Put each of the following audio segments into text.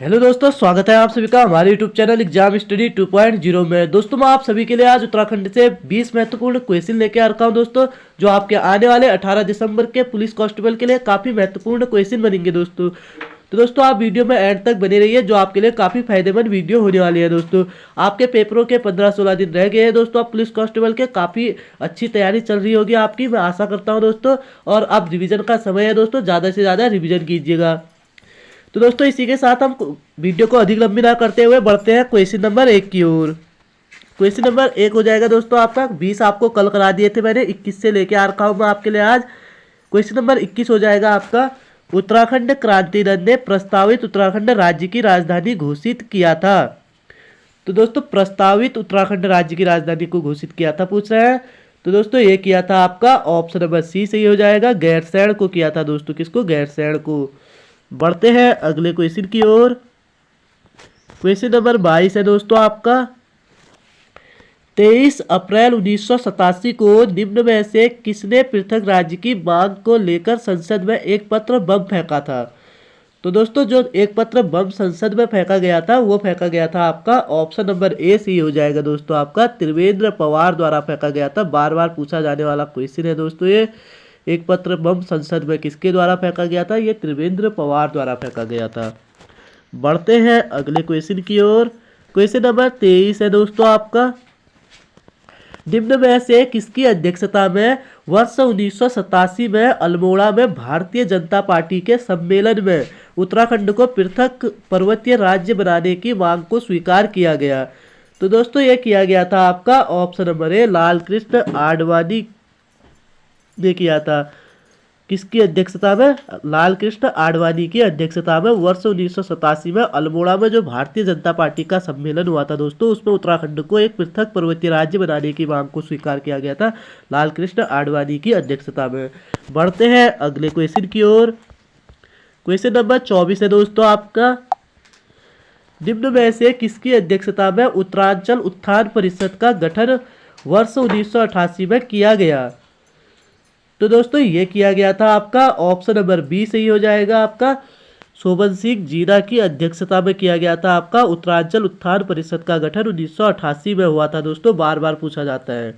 Hello दोस्तों, स्वागत है आप सभी का हमारे यूट्यूब चैनल एग्जाम स्टडी 2.0 में। दोस्तों मैं आप सभी के लिए आज उत्तराखंड से 20 महत्वपूर्ण क्वेश्चन लेके आ रखा हूं दोस्तों, जो आपके आने वाले 18 दिसंबर के पुलिस कांस्टेबल के लिए काफ़ी महत्वपूर्ण क्वेश्चन बनेंगे दोस्तों। तो दोस्तों आप वीडियो में एंड तक बने रहिए, जो आपके लिए काफ़ी फायदेमंद वीडियो होने वाली है दोस्तों। आपके पेपरों के 15-16 दिन रह गए हैं दोस्तों। आप पुलिस कांस्टेबल के काफ़ी अच्छी तैयारी चल रही होगी आपकी, मैं आशा करता हूँ दोस्तों। और अब रिविजन का समय है दोस्तों, ज़्यादा से ज़्यादा रिविजन कीजिएगा। तो दोस्तों इसी के साथ हम वीडियो को अधिक लंबी ना करते हुए बढ़ते हैं क्वेश्चन नंबर 1 की ओर। क्वेश्चन नंबर 1 हो जाएगा दोस्तों आपका। 20 आपको कल करा दिए थे मैंने, 21 से लेके आ रखा हूँ मैं आपके लिए आज। क्वेश्चन नंबर 21 हो जाएगा आपका। उत्तराखंड क्रांति दल ने प्रस्तावित उत्तराखंड राज्य की राजधानी घोषित किया था। तो दोस्तों प्रस्तावित उत्तराखंड राज्य की राजधानी को घोषित किया था पूछ रहे हैं। तो दोस्तों ये किया था आपका ऑप्शन नंबर सी सही हो जाएगा, गैरसैंण को किया था दोस्तों। किसको? गैरसैंण को। बढ़ते हैं अगले क्वेश्चन की ओर। क्वेश्चन नंबर 22 है दोस्तों आपका। 23 अप्रैल 1987 को निम्न में से किसने पृथक राज्य की मांग को लेकर संसद में एक पत्र बम फेंका था? तो दोस्तों जो एक पत्र बम संसद में फेंका गया था वो फेंका गया था आपका ऑप्शन नंबर ए सही हो जाएगा दोस्तों आपका, त्रिवेंद्र पवार द्वारा फेंका गया था। बार बार पूछा जाने वाला क्वेश्चन है दोस्तों ये। एक पत्र बम संसद में किसके द्वारा फेंका गया था? ये त्रिवेंद्र पवार द्वारा फेंका गया था। बढ़ते हैं अगले क्वेश्चन की ओर। क्वेश्चन नंबर 23 है दोस्तों आपका। निम्न में से किसकी अध्यक्षता में वर्ष 1987 में अल्मोड़ा में भारतीय जनता पार्टी के सम्मेलन में उत्तराखंड को पृथक पर्वतीय राज्य बनाने की मांग को स्वीकार किया गया? तो दोस्तों ये किया गया था आपका option number A, Lal Krishna Advani ने किया था। किसकी अध्यक्षता में? लाल कृष्ण आडवाणी की अध्यक्षता में वर्ष 1987 में अल्मोड़ा में जो भारतीय जनता पार्टी का सम्मेलन हुआ था दोस्तों, उसमें उत्तराखंड को एक पृथक पर्वतीय राज्य बनाने की मांग को स्वीकार किया गया था लाल कृष्ण आडवाणी की अध्यक्षता में। बढ़ते हैं अगले क्वेश्चन की ओर। क्वेश्चन नंबर 24 है दोस्तों आपका। निम्न में से किसकी अध्यक्षता में उत्तरांचल उत्थान परिषद का गठन वर्ष 1988 में किया गया? तो दोस्तों ये किया गया था आपका ऑप्शन नंबर बी सही हो जाएगा आपका, शोभन सिंह जीना की अध्यक्षता में किया गया था आपका। उत्तरांचल उत्थान परिषद का गठन 1988 में हुआ था दोस्तों, बार बार पूछा जाता है।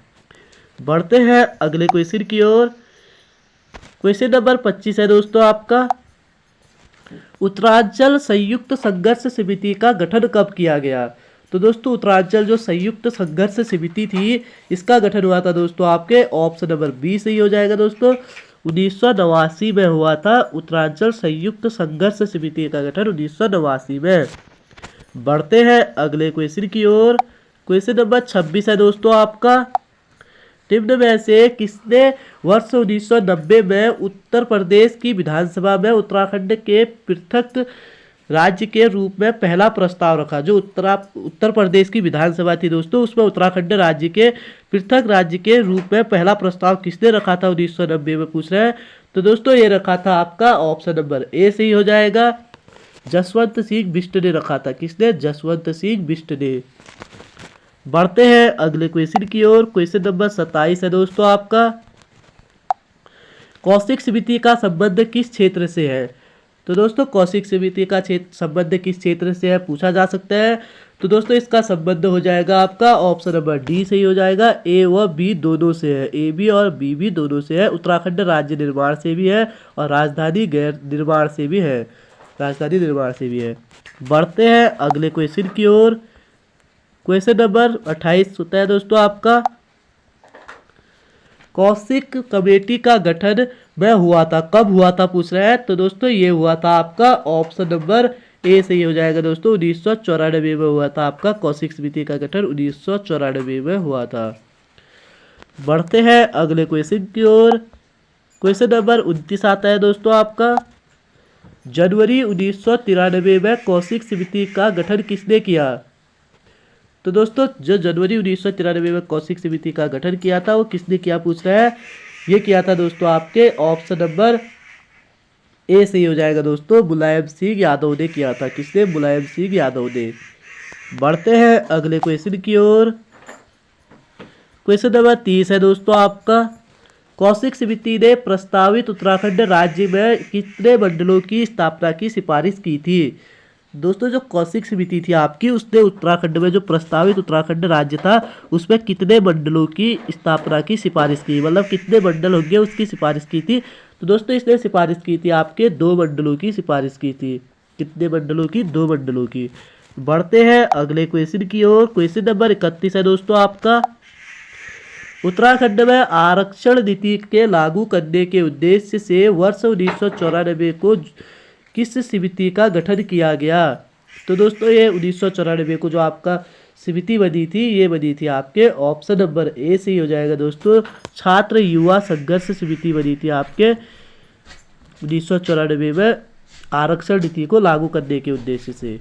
बढ़ते हैं अगले क्वेश्चन की ओर। क्वेश्चन नंबर 25 है दोस्तों आपका। उत्तरांचल संयुक्त संघर्ष समिति का गठन कब किया गया? तो दोस्तों उत्तरांचल जो संयुक्त संघर्ष समिति थी, इसका गठन हुआ था दोस्तों आपके ऑप्शन नंबर बी सही हो जाएगा दोस्तों, 1989 में हुआ था। उत्तरांचल संयुक्त संघर्ष समिति का गठन 1989 में। बढ़ते हैं अगले क्वेश्चन की ओर। क्वेश्चन नंबर 26 है दोस्तों आपका। निम्न में से किसने वर्ष 1990 में उत्तर प्रदेश की विधानसभा में उत्तराखंड के पृथक राज्य के रूप में पहला प्रस्ताव रखा? जो उत्तर प्रदेश की विधानसभा थी दोस्तों, उसमें उत्तराखंड राज्य के पृथक राज्य के रूप में पहला प्रस्ताव किसने रखा था 1990 में पूछ रहे हैं? तो दोस्तों ये रखा था आपका ऑप्शन नंबर ए सही हो जाएगा, जसवंत सिंह बिष्ट ने रखा था। किसने? जसवंत सिंह बिष्ट ने। बढ़ते हैं अगले क्वेश्चन की ओर। क्वेश्चन नंबर 27 है दोस्तों आपका। कौशिक समिति का संबंध किस क्षेत्र से है? तो दोस्तों कौशिक समिति का संबंध किस क्षेत्र से है पूछा जा सकता है। तो दोस्तों इसका संबंध हो जाएगा आपका ऑप्शन नंबर डी सही हो जाएगा, ए व बी दोनों से है। ए बी और बी भी दोनों से है। उत्तराखंड राज्य निर्माण से भी है और राजधानी गैर निर्माण से भी है, राजधानी निर्माण से भी है। बढ़ते हैं अगले क्वेश्चन की ओर। क्वेश्चन नंबर 28 होता है दोस्तों आपका। कौशिक कमेटी का गठन में हुआ था, कब हुआ था पूछ रहे हैं? तो दोस्तों ये हुआ था आपका ऑप्शन नंबर ए सही हो जाएगा दोस्तों, 1994 में हुआ था आपका। कौशिक समिति का गठन 1994 में हुआ था। बढ़ते हैं अगले क्वेश्चन की ओर। क्वेश्चन नंबर 29 आता है दोस्तों आपका। जनवरी 1993 में कौशिक समिति का गठन किसने किया? तो दोस्तों जो जनवरी 1993 में कौशिक समिति का गठन किया था वो किसने किया पूछ रहा है? ये किया था दोस्तों आपके ऑप्शन नंबर ए सही हो जाएगा दोस्तों, मुलायम सिंह यादव ने किया था। किसने? मुलायम सिंह यादव ने। बढ़ते हैं अगले क्वेश्चन की ओर। क्वेश्चन नंबर 30 है दोस्तों आपका। कौशिक समिति ने प्रस्तावित उत्तराखंड राज्य में कितने मंडलों की स्थापना की सिफारिश की थी? दोस्तों जो कौशिक समिति थी आपकी, उसने उत्तराखंड में जो प्रस्तावित उत्तराखंड राज्य था उसमें कितने मंडलों की स्थापना की सिफारिश की, मतलब कितने मंडल होंगे उसकी सिफारिश की थी। तो दोस्तों इसने सिफारिश की थी आपके 2 मंडलों की सिफारिश की थी। कितने मंडलों की? 2 मंडलों की। बढ़ते हैं अगले क्वेश्चन की ओर। क्वेश्चन नंबर 31 है दोस्तों आपका। उत्तराखंड में आरक्षण नीति के लागू करने के उद्देश्य से वर्ष 1994 को किस समिति का गठन किया गया? तो दोस्तों ये 1994 को जो आपका समिति बनी थी, ये बनी थी आपके ऑप्शन नंबर ए से ही हो जाएगा दोस्तों, छात्र युवा संघर्ष समिति बनी थी आपके 1994 में आरक्षण नीति को लागू करने के उद्देश्य से।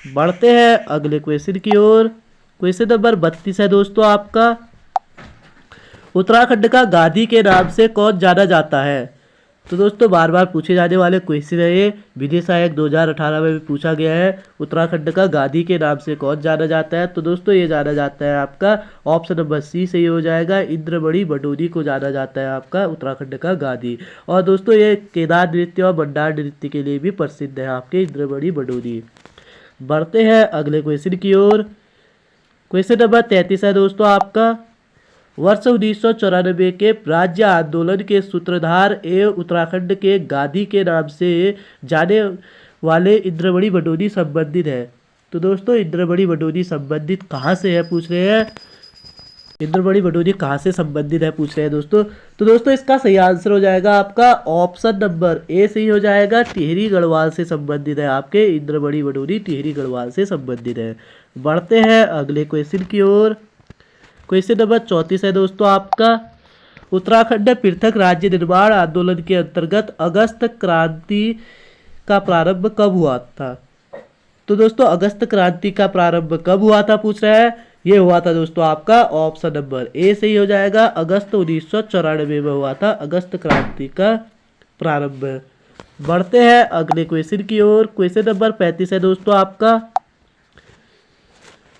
बढ़ते हैं अगले क्वेश्चन की ओर। क्वेश्चन नंबर 32 है दोस्तों आपका। उत्तराखंड का गादी के नाम से कौन जाना जाता है? तो दोस्तों बार बार पूछे जाने वाले क्वेश्चन है ये, विधि सहायक 2018 में भी पूछा गया है। उत्तराखंड का गादी के नाम से कौन जाना जाता है? तो दोस्तों ये जाना जाता है आपका ऑप्शन नंबर सी से ही हो जाएगा, इंद्रमणि बडोनी को जाना जाता है आपका उत्तराखंड का गादी। और दोस्तों ये केदार नृत्य और मंडार नृत्य के लिए भी प्रसिद्ध है आपके इंद्रमणि बडोनी। बढ़ते हैं अगले क्वेश्चन की ओर। क्वेश्चन नंबर 33 है दोस्तों आपका। वर्ष 1994 के राज्य आंदोलन के सूत्रधार एवं उत्तराखंड के गादी के नाम से जाने वाले इंद्रमणि बडोनी संबंधित है। तो दोस्तों इंद्रमणि बडोनी संबंधित कहाँ से है पूछ रहे हैं, इंद्रमणि बडोनी कहाँ से संबंधित है पूछ रहे हैं दोस्तों। तो दोस्तों इसका सही आंसर हो जाएगा आपका ऑप्शन नंबर ए से ही हो जाएगा, टिहरी गढ़वाल से संबंधित है आपके इंद्रमणि बडोनी टिहरी गढ़वाल से संबंधित है। बढ़ते हैं अगले क्वेश्चन की ओर। क्वेश्चन नंबर 34 है दोस्तों आपका। उत्तराखंड पृथक राज्य निर्माण आंदोलन के अंतर्गत अगस्त क्रांति का प्रारंभ कब हुआ था? तो दोस्तों अगस्त क्रांति का प्रारंभ कब हुआ था पूछ रहा है। ये हुआ था दोस्तों आपका ऑप्शन नंबर ए से ही हो जाएगा, अगस्त 1994 में हुआ था अगस्त क्रांति का प्रारंभ। बढ़ते हैं अगले क्वेश्चन की ओर। क्वेश्चन नंबर 35 है दोस्तों आपका।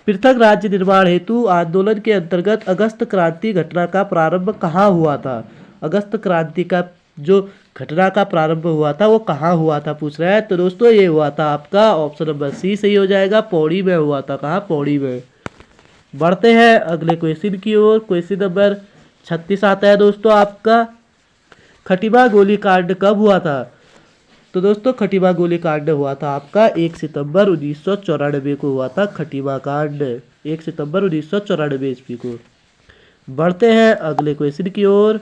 पृथक राज्य निर्माण हेतु आंदोलन के अंतर्गत अगस्त क्रांति घटना का प्रारंभ कहाँ हुआ था? अगस्त क्रांति का जो घटना का प्रारंभ हुआ था वो कहाँ हुआ था पूछ रहा है। तो दोस्तों ये हुआ था आपका ऑप्शन नंबर सी सही हो जाएगा, पौड़ी में हुआ था। कहाँ? पौड़ी में। बढ़ते हैं अगले क्वेश्चन की ओर। क्वेश्चन नंबर 36 आता है दोस्तों आपका। खटीमा गोलीकांड कब हुआ था? तो दोस्तों खटीमा गोलीकांड हुआ था आपका 1 सितंबर 1994 को हुआ था खटीमा कांड, 1 सितंबर 1994 ईस्वी को। बढ़ते हैं अगले क्वेश्चन की ओर।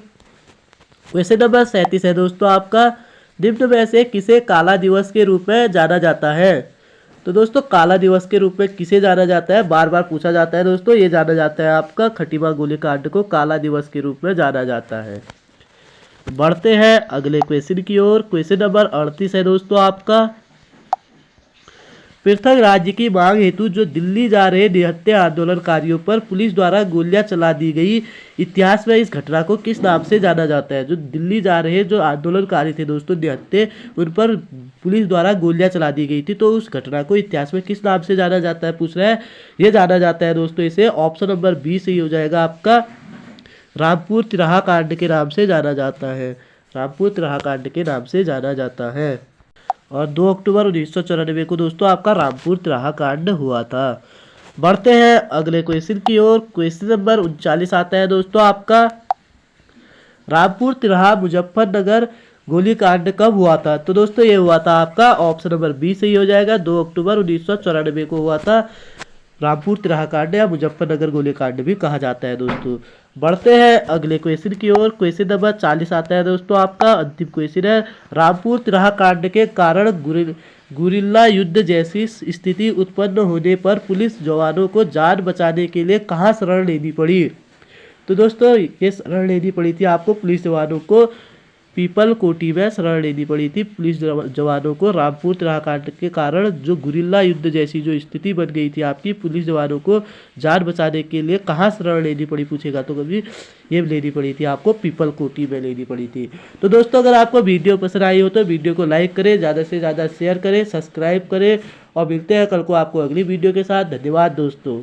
क्वेश्चन नंबर 37 है दोस्तों आपका। निम्न में से किसे काला दिवस के रूप में जाना जाता है? तो दोस्तों काला दिवस के रूप में किसे जाना जाता है, बार बार पूछा जाता है दोस्तों। ये जाना जाता है आपका खटीमा गोलीकांड को काला दिवस के रूप में जाना जाता है। बढ़ते हैं अगले क्वेश्चन की ओर। क्वेश्चन नंबर 38 है दोस्तों आपका। पृथक राज्य की मांग हेतु जो दिल्ली जा रहे निहत्थे आंदोलनकारियों पर पुलिस द्वारा गोलियां चला दी गई, इतिहास में इस घटना को किस नाम से जाना जाता है? जो दिल्ली जा रहे जो आंदोलनकारी थे दोस्तों निहत्थे, उन पर पुलिस द्वारा गोलियां चला दी गई थी, तो उस घटना को इतिहास में किस नाम से जाना जाता है पूछ रहा है। ये जाना जाता है दोस्तों इसे ऑप्शन नंबर बी से ही हो जाएगा आपका, रामपुर तिराहा कांड के नाम से जाना जाता है। रामपुर तिराहा कांड के नाम से जाना जाता है। और 2 अक्टूबर 1994 को दोस्तों आपका रामपुर तिराहा कांड हुआ था। बढ़ते हैं अगले क्वेश्चन की ओर। क्वेश्चन नंबर 39 आता है दोस्तों आपका। रामपुर तिराहा मुजफ्फरनगर गोलीकांड कब हुआ था? तो दोस्तों ये हुआ था आपका ऑप्शन नंबर बी से ही हो जाएगा, 2 अक्टूबर 1994 को हुआ था रामपुर तिराहा कांड, या मुजफ्फरनगर गोलीकांड भी कहा जाता है दोस्तों। बढ़ते हैं अगले क्वेश्चन की ओर। क्वेश्चन नंबर 40 आता है दोस्तों आपका, अंतिम क्वेश्चन है। रामपुर तिराहा कांड के कारण गुरिल्ला युद्ध जैसी स्थिति उत्पन्न होने पर पुलिस जवानों को जान बचाने के लिए कहाँ शरण लेनी पड़ी? तो दोस्तों ये शरण लेनी पड़ी थी आपको पुलिस जवानों को पीपल कोटी में शरण लेनी पड़ी थी पुलिस जवानों को। रामपुर तिराहा कांड के कारण जो गुरिल्ला युद्ध जैसी जो स्थिति बन गई थी आपकी, पुलिस जवानों को जान बचाने के लिए कहाँ शरण लेनी पड़ी पूछेगा तो कभी ये लेनी पड़ी थी आपको पीपल कोटी में लेनी पड़ी थी। तो दोस्तों अगर आपको वीडियो पसंद आई हो तो वीडियो को लाइक करें, ज़्यादा से ज़्यादा शेयर करें, सब्सक्राइब करें, और मिलते हैं कल को आपको अगली वीडियो के साथ। धन्यवाद दोस्तों।